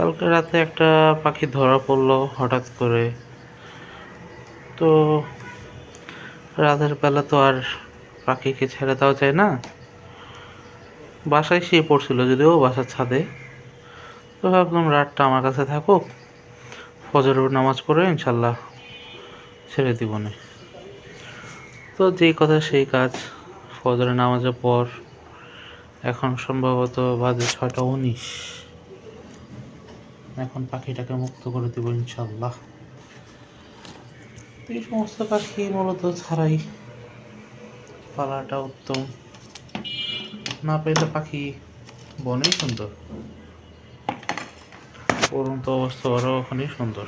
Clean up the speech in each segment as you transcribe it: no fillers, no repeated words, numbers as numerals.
কালকে রাতে একটা পাখি ধরা পড়লো হঠাৎ করে। তো রাতের বেলা তো আর পাখিকে ছেড়ে দেওয়া যায় না। বাসায় শুয়ে পড়ছিল, যদিও বাসার ছাদে। তো ভাবলাম রাতটা আমার কাছে থাকুক, ফজরের নামাজ পড়ে ইনশাল্লাহ ছেড়ে দিব না। তো যেই কথা সেই কাজ, ফজরের নামাজের পর এখন সম্ভবত বাজে 6টা 19। এখন পাখিটাকে মুক্ত করে দিব ইনশাল্লাহ। এই সমস্ত পাখি মূলত ছাড়াই পালাটা উত্তম। না পেলে পাখি বনেই সুন্দর, পরন্ত অবস্থা ওরাও ওখানেই সুন্দর।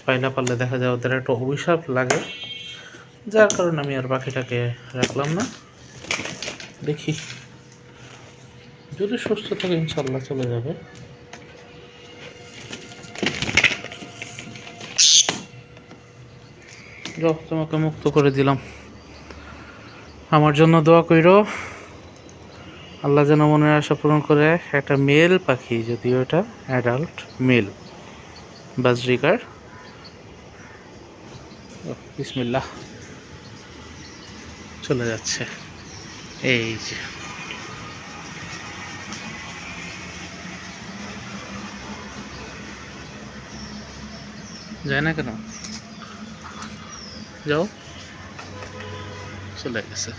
পাইলা পারলে দেখা যায় ওদের একটা অভিশাপ লাগে, যার কারণে আমি আর পাখিটাকে রাখলাম না। দেখি যদি সুস্থ থাকে ইনশাল্লাহ চলে যাবে। যাও, তোমাকে মুক্ত করে দিলাম। আমার জন্য দোয়া কইরো, আল্লাহ যেন মনের আশা পূরণ করে। একটা মেল পাখি, যদিও এটা অ্যাডাল্ট মেল বাজরিকার। বিসমিল্লাহ, চলে যাচ্ছে। এই যে যায় না কেন, যাও, চলে গেছে।